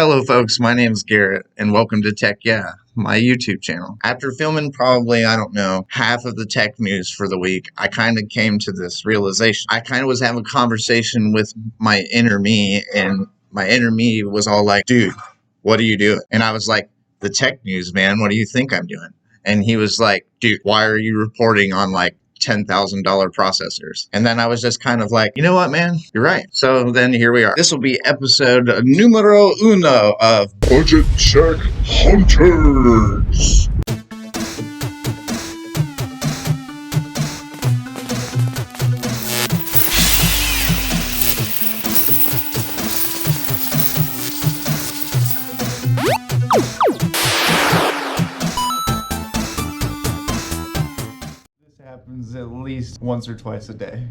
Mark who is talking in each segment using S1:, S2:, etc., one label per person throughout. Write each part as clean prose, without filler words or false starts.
S1: Hello, folks. My name is Garrett, and welcome to Tech Yeah, my YouTube channel. After filming probably, I don't know, half of the tech news for the week, I kind of came to this realization. I kind of was having a conversation with my inner me, and my inner me was all like, dude, what are you doing? And I was like, the tech news, man. What do you think I'm doing? And he was like, dude, why are you reporting on like $10,000 processors? And then I was just kind of like, you know what, man? You're right. So then here we are. This will be episode numero uno of Budget Check Hunters.
S2: Happens at least once or twice a day.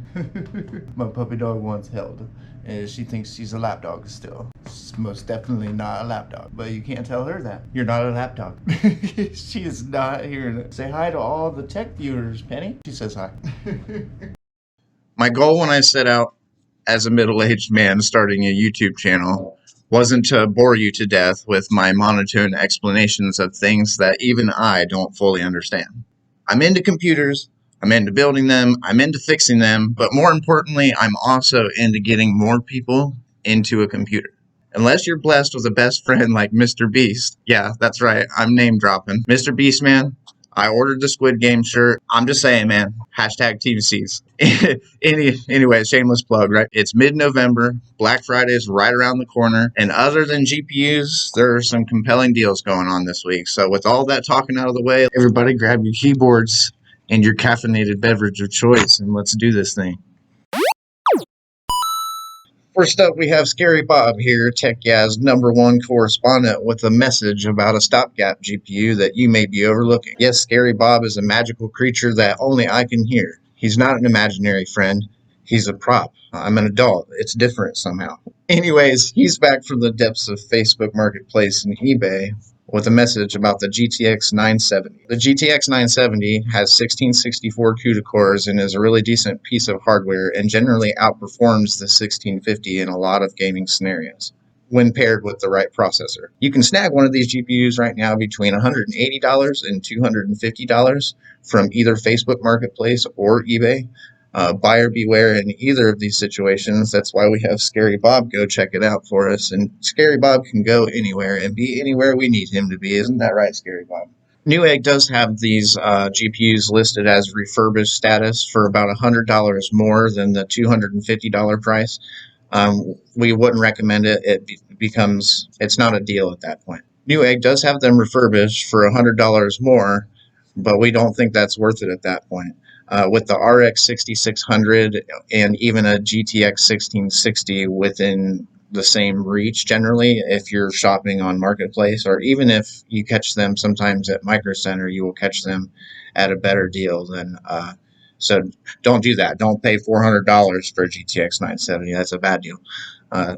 S2: My puppy dog once held, and she thinks she's a lap dog still. She's most definitely not a lap dog, but you can't tell her that. You're not a lap dog. She is not here to say hi to all the tech viewers, Penny. She says hi.
S1: My goal when I set out as a middle-aged man starting a YouTube channel wasn't to bore you to death with my monotone explanations of things that even I don't fully understand. I'm into computers, I'm into building them, I'm into fixing them, but more importantly, I'm also into getting more people into a computer. Unless you're blessed with a best friend like Mr. Beast, yeah, that's right, I'm name dropping. Mr. Beast, man, I ordered the Squid Game shirt. I'm just saying, man, hashtag TVCs. Anyway, shameless plug, right? It's mid-November, Black Friday is right around the corner, and other than GPUs, there are some compelling deals going on this week. So with all that talking out of the way, everybody grab your keyboards and your caffeinated beverage of choice, and let's do this thing. First up, we have Scary Bob here, Tech Yeah's #1 correspondent, with a message about a stopgap GPU that you may be overlooking. Yes, Scary Bob is a magical creature that only I can hear. He's not an imaginary friend. He's a prop. I'm an adult. It's different somehow. Anyways, he's back from the depths of Facebook Marketplace and eBay with a message about the GTX 970. The GTX 970 has 1664 CUDA cores and is a really decent piece of hardware and generally outperforms the 1650 in a lot of gaming scenarios when paired with the right processor. You can snag one of these GPUs right now between $180 and $250 from either Facebook Marketplace or eBay. Buyer beware in either of these situations. That's why we have Scary Bob go check it out for us. And Scary Bob can go anywhere and be anywhere we need him to be. Isn't that right, Scary Bob? Newegg does have these GPUs listed as refurbished status for about $100 more than the $250 price. We wouldn't recommend it. It's not a deal at that point. Newegg does have them refurbished for $100 more, but we don't think that's worth it at that point. With the RX 6600 and even a GTX 1660 within the same reach generally, if you're shopping on Marketplace, or even if you catch them sometimes at Micro Center, you will catch them at a better deal than so don't do that. Don't pay $400 for a GTX 970. That's a bad deal.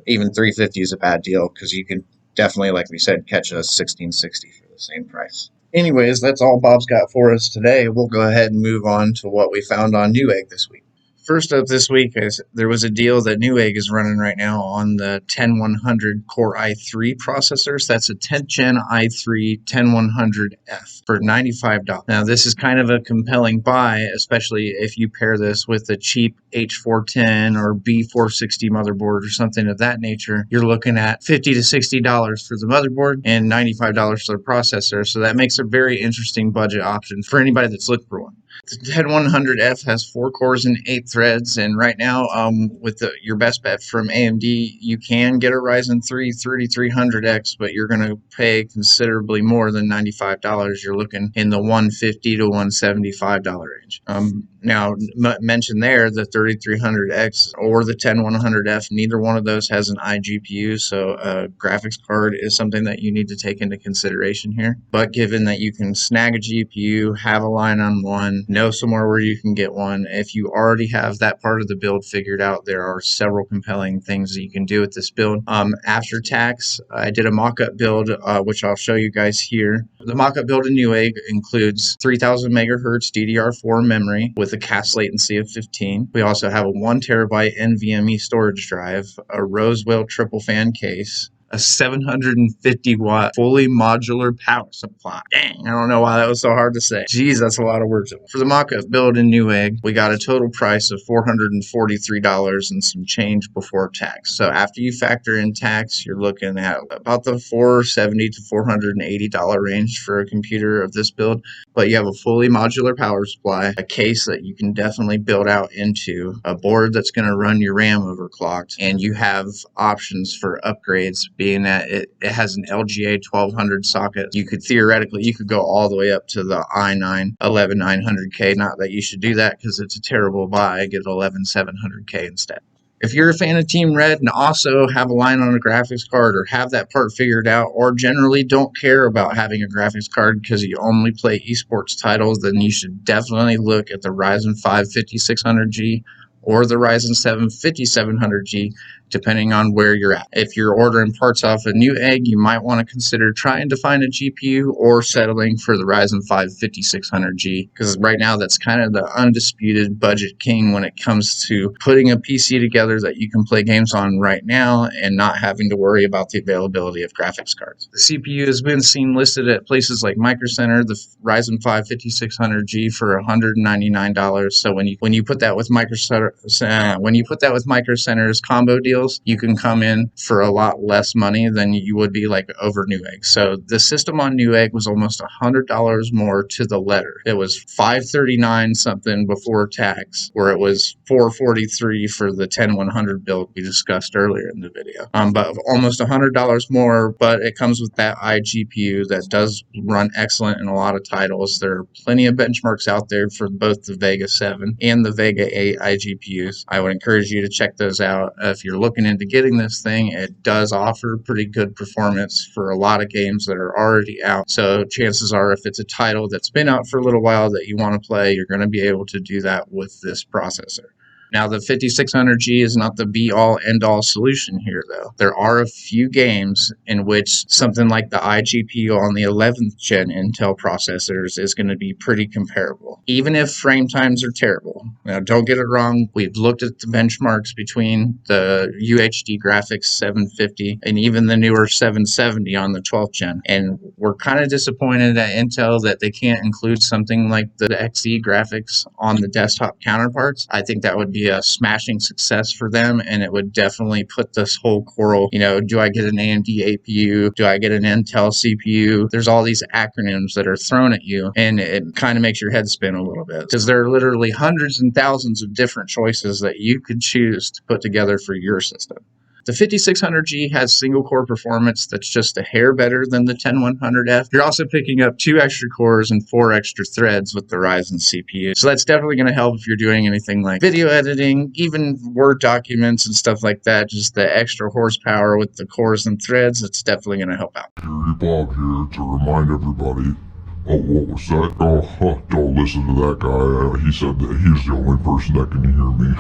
S1: Even $350 is a bad deal because you can definitely, like we said, catch a 1660 for the same price. Anyways, that's all Bob's got for us today. We'll go ahead and move on to what we found on Newegg this week. First up this week, there was a deal that Newegg is running right now on the 10100 Core i3 processors. That's a 10th Gen i3 10100F for $95. Now, this is kind of a compelling buy, especially if you pair this with a cheap H410 or B460 motherboard or something of that nature. You're looking at $50 to $60 for the motherboard and $95 for the processor. So that makes a very interesting budget option for anybody that's looking for one. The 10100F has 4 cores and 8 threads, and right now, with your best bet from AMD, you can get a Ryzen 3 3300X, but you're going to pay considerably more than $95. You're looking in the $150 to $175 range. Now, mentioned there the 3300X or the 10100F, neither one of those has an iGPU, so a graphics card is something that you need to take into consideration here. But given that you can snag a GPU, have a line on one, know somewhere where you can get one, if you already have that part of the build figured out, there are several compelling things that you can do with this build. After tax, I did a mock-up build, which I'll show you guys here. The mock-up build in Newegg includes 3000 megahertz DDR4 memory with a cache latency of 15. We also have a 1 terabyte NVMe storage drive, a Rosewell triple fan case, a 750 watt fully modular power supply. Dang, I don't know why that was so hard to say. Jeez, that's a lot of words. For the mock-up build in Newegg, we got a total price of $443 and some change before tax. So after you factor in tax, you're looking at about the $470 to $480 range for a computer of this build. But you have a fully modular power supply, a case that you can definitely build out into, a board that's going to run your RAM overclocked, and you have options for upgrades, being that it has an LGA 1200 socket. You could go all the way up to the i9 11900K. Not that you should do that because it's a terrible buy. Get 11700K instead. If you're a fan of Team Red and also have a line on a graphics card or have that part figured out, or generally don't care about having a graphics card because you only play esports titles, then you should definitely look at the Ryzen 5 5600G or the Ryzen 7 5700G, depending on where you're at. If you're ordering parts off a Newegg, you might want to consider trying to find a GPU or settling for the Ryzen 5 5600G, because right now that's kind of the undisputed budget king when it comes to putting a PC together that you can play games on right now and not having to worry about the availability of graphics cards. The CPU has been seen listed at places like Micro Center, the Ryzen 5 5600G for $199. So when you put that with Micro Center's combo deals, you can come in for a lot less money than you would be like over Newegg. So the system on Newegg was almost $100 more to the letter. It was $539 something before tax, where it was $443 for the 10100 build we discussed earlier in the video. But almost $100 more, but it comes with that iGPU that does run excellent in a lot of titles. There are plenty of benchmarks out there for both the Vega 7 and the Vega 8 iGPUs. I would encourage you to check those out. If you're looking into getting this thing, it does offer pretty good performance for a lot of games that are already out. So chances are, if it's a title that's been out for a little while that you want to play, you're going to be able to do that with this processor. Now, the 5600G is not the be-all, end-all solution here, though. There are a few games in which something like the iGPU on the 11th gen Intel processors is going to be pretty comparable, even if frame times are terrible. Now, don't get it wrong. We've looked at the benchmarks between the UHD Graphics 750 and even the newer 770 on the 12th gen, and we're kind of disappointed at Intel that they can't include something like the XE graphics on the desktop counterparts. I think that would be a smashing success for them, and it would definitely put this whole quarrel, do I get an AMD APU? Do I get an Intel CPU? There's all these acronyms that are thrown at you, and it kind of makes your head spin a little bit, because there are literally hundreds and thousands of different choices that you could choose to put together for your system. The 5600G has single-core performance that's just a hair better than the 10100F. You're also picking up 2 extra cores and 4 extra threads with the Ryzen CPU. So that's definitely going to help if you're doing anything like video editing, even Word documents and stuff like that. Just the extra horsepower with the cores and threads, it's definitely going to help out.
S3: Gary Bob here to remind everybody. Oh, what was that? Oh, don't listen to that guy. He said that he's the only person that can hear me.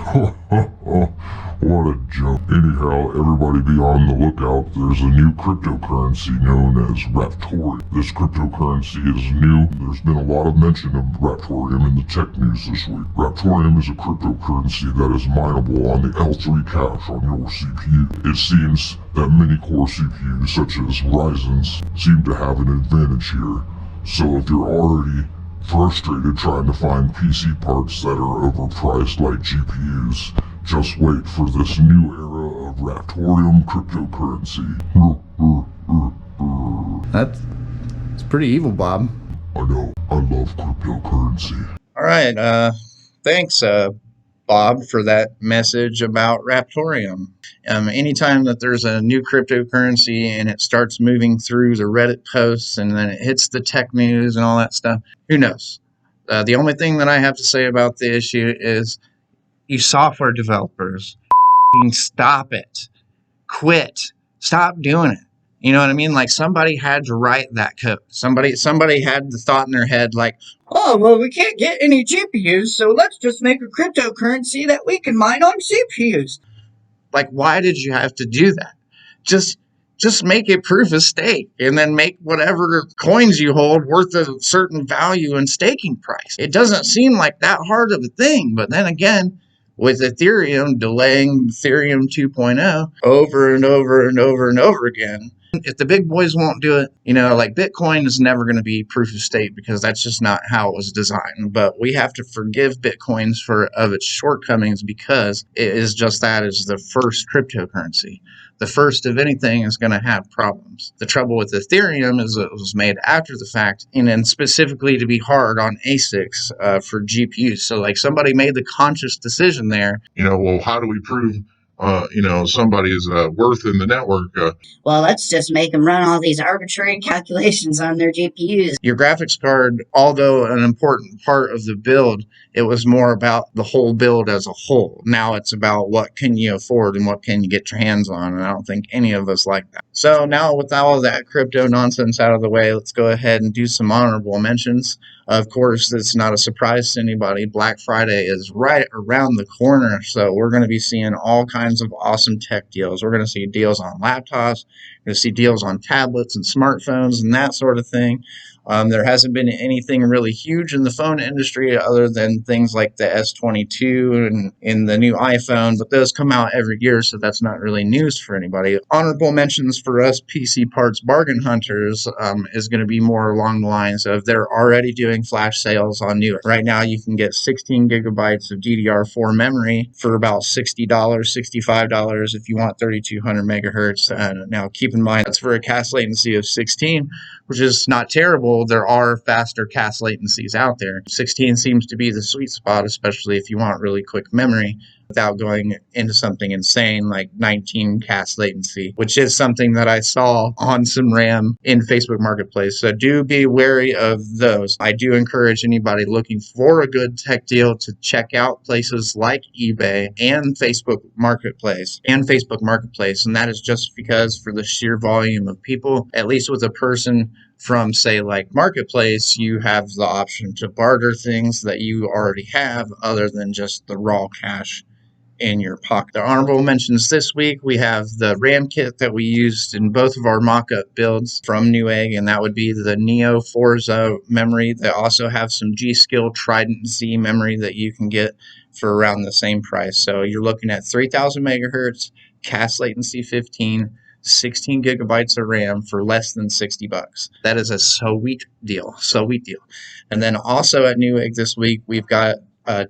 S3: What a joke. Anyhow, everybody be on the lookout. There's a new cryptocurrency known as Raptorium. This cryptocurrency is new. There's been a lot of mention of Raptorium in the tech news this week. Raptorium is a cryptocurrency that is mineable on the L3 cache on your CPU. It seems that many core CPUs, such as Ryzen's, seem to have an advantage here. So if you're already frustrated trying to find PC parts that are overpriced like GPUs, just wait for this new era of Raptorium cryptocurrency.
S2: It's pretty evil, Bob.
S3: I know, I love cryptocurrency.
S1: All right, thanks, Bob, for that message about Raptorium. Anytime that there's a new cryptocurrency and it starts moving through the Reddit posts and then it hits the tech news and all that stuff, who knows? The only thing that I have to say about the issue is, you software developers, stop it. Quit. Stop doing it. You know what I mean? Like, somebody had to write that code. Somebody had the thought in their head, like, oh, well, we can't get any GPUs, so let's just make a cryptocurrency that we can mine on CPUs. Like, why did you have to do that? Just make it proof of stake, and then make whatever coins you hold worth a certain value and staking price. It doesn't seem like that hard of a thing, but then again, with Ethereum delaying Ethereum 2.0 over and over and over and over again. If the big boys won't do it, like Bitcoin is never going to be proof of stake because that's just not how it was designed. But we have to forgive Bitcoins of its shortcomings because it is just that, it's the first cryptocurrency. The first of anything is going to have problems. The trouble with Ethereum is it was made after the fact, and then specifically to be hard on ASICs for GPUs. So like somebody made the conscious decision there.
S3: Well, how do we prove somebody's worth in the network?
S4: Well, let's just make them run all these arbitrary calculations on their GPUs.
S1: Your graphics card, although an important part of the build, it was more about the whole build as a whole. Now it's about what can you afford and what can you get your hands on, and I don't think any of us like that. So now with all of that crypto nonsense out of the way, let's go ahead and do some honorable mentions. Of course, it's not a surprise to anybody. Black Friday is right around the corner, so we're going to be seeing all kinds of awesome tech deals. We're going to see deals on laptops, we're going to see deals on tablets and smartphones and that sort of thing. There hasn't been anything really huge in the phone industry other than things like the S22 and in the new iPhone, but those come out every year, so that's not really news for anybody. Honorable mentions for us PC parts bargain hunters is going to be more along the lines of they're already doing flash sales on Newegg. Right now, you can get 16 gigabytes of DDR4 memory for about $60, $65 if you want 3200 megahertz. Now, keep in mind, that's for a CAS latency of 16, which is not terrible. There are faster CAS latencies out there. 16 seems to be the sweet spot, especially if you want really quick memory without going into something insane like 19 CAS latency, which is something that I saw on some RAM in Facebook Marketplace. So do be wary of those. I do encourage anybody looking for a good tech deal to check out places like eBay and Facebook Marketplace. And that is just because for the sheer volume of people, at least with a person from, say, like Marketplace, you have the option to barter things that you already have other than just the raw cash in your pocket. The honorable mentions this week, we have the RAM kit that we used in both of our mock-up builds from Newegg, and that would be the Neo Forza memory. They also have some G-Skill Trident Z memory that you can get for around the same price. So you're looking at 3000 megahertz, CAS latency 15, 16 gigabytes of RAM for less than $60. That is a sweet deal. And then also at Newegg this week, we've got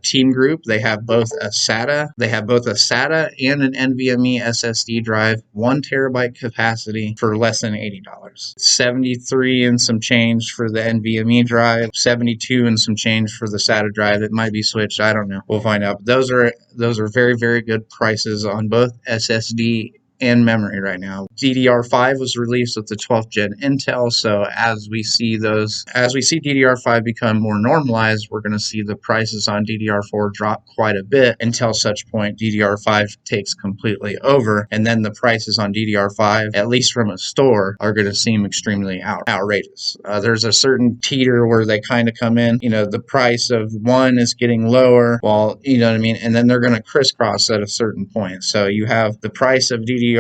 S1: Team Group. They have both a SATA and an NVMe SSD drive, 1 terabyte capacity for less than $80. 73 and some change for the NVMe drive, 72 and some change for the SATA drive. It might be switched. I don't know. We'll find out. But those are very, very good prices on both SSD and memory right now. DDR5 was released with the 12th gen Intel, so as we see DDR5 become more normalized, we're going to see the prices on DDR4 drop quite a bit until such point DDR5 takes completely over, and then the prices on DDR5, at least from a store, are going to seem extremely outrageous. There's a certain teeter where they kind of come in, the price of one is getting lower, while, and then they're going to crisscross at a certain point. So you have the price of DDR4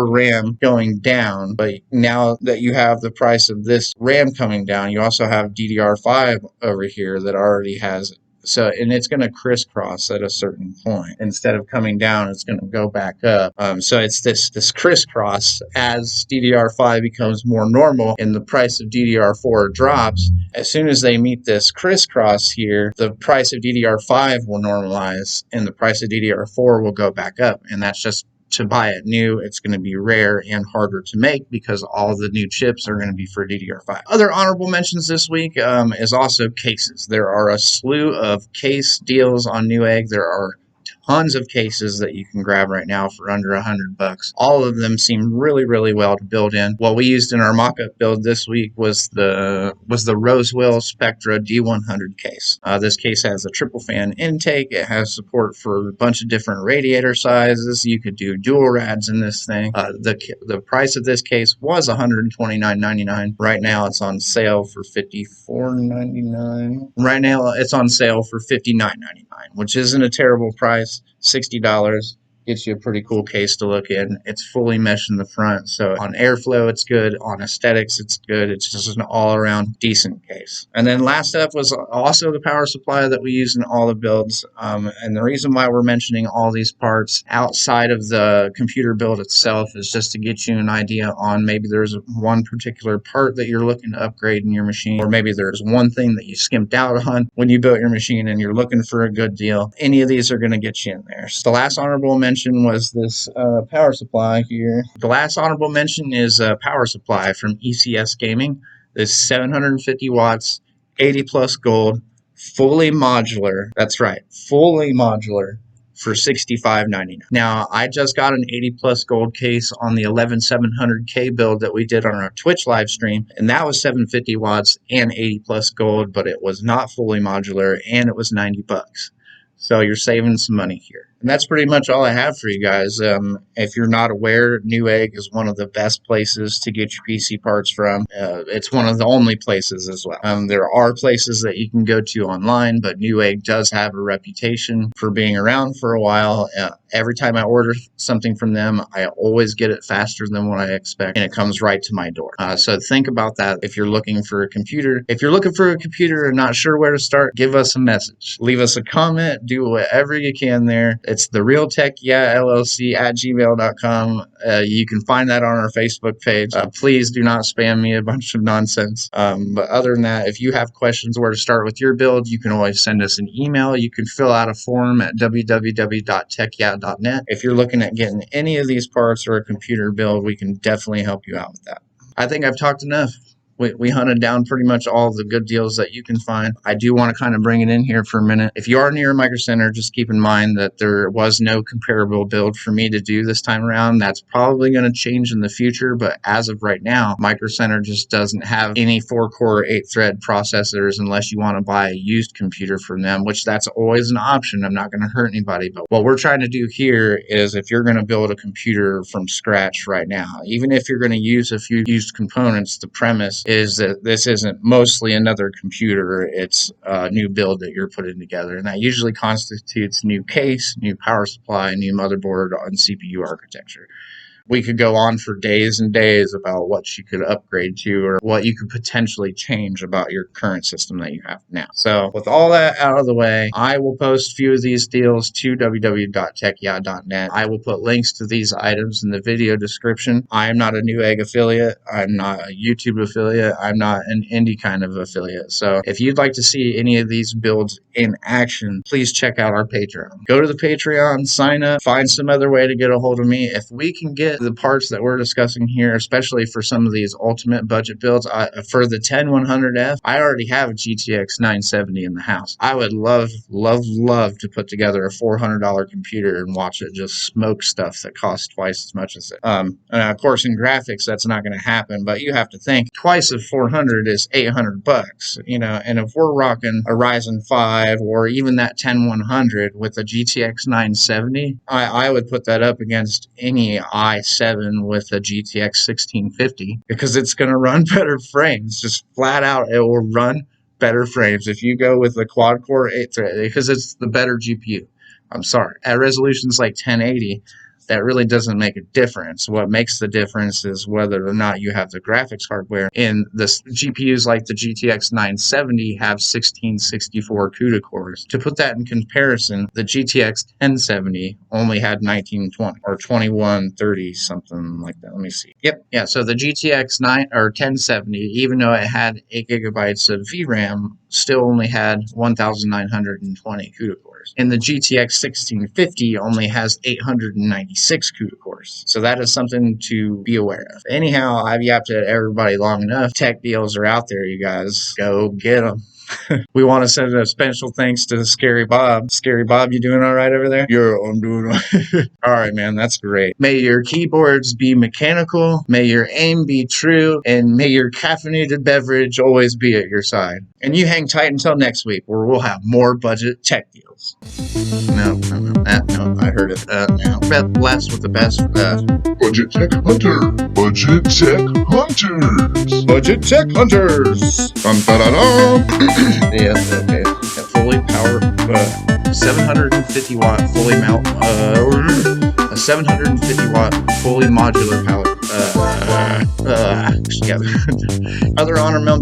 S1: RAM going down, but now that you have the price of this RAM coming down, you also have DDR5 over here that already has it. So, and it's going to crisscross at a certain point. Instead of coming down, it's going to go back up. So it's this crisscross as DDR5 becomes more normal and the price of DDR4 drops. As soon as they meet this crisscross here, the price of DDR5 will normalize and the price of DDR4 will go back up. And that's just to buy it new. It's going to be rare and harder to make because all the new chips are going to be for DDR5. Other honorable mentions this week is also cases. There are a slew of case deals on Newegg. There are tons of cases that you can grab right now for under $100. All of them seem really, really well to build in. What we used in our mock-up build this week was the Rosewell Spectra D100 case. This case has a triple fan intake. It has support for a bunch of different radiator sizes. You could do dual rads in this thing. The price of this case was $129.99. Right now it's on sale for $54.99. Right now it's on sale for $59.99, which isn't a terrible price. $60 gets you a pretty cool case to look in. It's fully mesh in the front, so on airflow it's good, on aesthetics it's good. It's just an all-around decent case. And then last up was also the power supply that we use in all the builds. And the reason why we're mentioning all these parts outside of the computer build itself is just to get you an idea on maybe there's one particular part that you're looking to upgrade in your machine, or maybe there's one thing that you skimped out on when you built your machine and you're looking for a good deal. Any of these are going to get you in there. So the last honorable mention was this power supply here. The last honorable mention is a power supply from ECS Gaming. This 750 watts, 80 plus gold, fully modular. That's right, fully modular for $65.99. Now, I just got an 80 plus gold case on the 11700K build that we did on our Twitch live stream, and that was 750 watts and 80 plus gold, but it was not fully modular and it was $90. So you're saving some money here. And that's pretty much all I have for you guys. If you're not aware, Newegg is one of the best places to get your PC parts from. It's one of the only places as well. There are places that you can go to online, but Newegg does have a reputation for being around for a while. Every time I order something from them, I always get it faster than what I expect, and it comes right to my door. So think about that if you're looking for a computer. If you're looking for a computer and not sure where to start, give us a message. Leave us a comment. Do whatever you can there. It's the Real Tech Yeah LLC at gmail.com. You can find that on our Facebook page. Please do not spam me a bunch of nonsense. But other than that, if you have questions where to start with your build, you can always send us an email. You can fill out a form at www.techyeah.net. If you're looking at getting any of these parts or a computer build, we can definitely help you out with that. I think I've talked enough. We hunted down pretty much all the good deals that you can find. I do want to kind of bring it in here for a minute. If you are near a Micro Center, just keep in mind that there was no comparable build for me to do this time around. That's probably going to change in the future, but as of right now, Micro Center just doesn't have any 4-core, 8-thread processors unless you want to buy a used computer from them, which that's always an option. I'm not going to hurt anybody, but what we're trying to do here is if you're going to build a computer from scratch right now, even if you're going to use a few used components, the premise is that this isn't mostly another computer, it's a new build that you're putting together, and that usually constitutes new case, new power supply, new motherboard, and CPU architecture. We could go on for days and days about what you could upgrade to or what you could potentially change about your current system that you have now. So with all that out of the way, I will post a few of these deals to www.techyeah.net. I will put links to these items in the video description. I am not a Newegg affiliate. I'm not a YouTube affiliate. I'm not an indie kind of affiliate. So if you'd like to see any of these builds in action, please check out our Patreon. Go to the Patreon, sign up, find some other way to get a hold of me. If we can get the parts that we're discussing here, especially for some of these ultimate budget builds, for the 10100F, I already have a GTX 970 in the house. I would love to put together a $400 computer and watch it just smoke stuff that costs twice as much as it. And of course, in graphics, that's not going to happen, but you have to think twice of 400 is $800, you know, and if we're rocking a Ryzen 5 or even that 10100 with a GTX 970, I would put that up against any i7 with a GTX 1650 because it's going to run better frames. Just flat out, it will run better frames if you go with the quad-core 8-thread because it's the better GPU. I'm sorry. At resolutions like 1080, that really doesn't make a difference. What makes the difference is whether or not you have the graphics hardware. And the GPUs like the GTX 970 have 1664 CUDA cores. To put that in comparison, the GTX 1070 only had 1920 or 2130, something like that. Let me see. Yep. Yeah. So the GTX 1070, even though it had 8 gigabytes of VRAM, still only had 1,920 CUDA cores. And the GTX 1650 only has 896 CUDA cores. So that is something to be aware of. Anyhow, I've yapped at everybody long enough. Tech deals are out there, you guys. Go get them. We want to send a special thanks to Scary Bob. Scary Bob, you doing all right over there? Yeah, I'm doing all right. All right, man, that's great. May your keyboards be mechanical, may your aim be true, and may your caffeinated beverage always be at your side. And you hang tight until next week, where we'll have more budget tech deals. No, I heard it. No. Blessed with the best.
S3: Budget Tech Hunter. Budget Tech Hunters.
S1: Budget Tech Hunters. Yeah, okay. Fully powered, 750 watt fully mount. a 750 watt fully modular power. Yeah. Other honor men,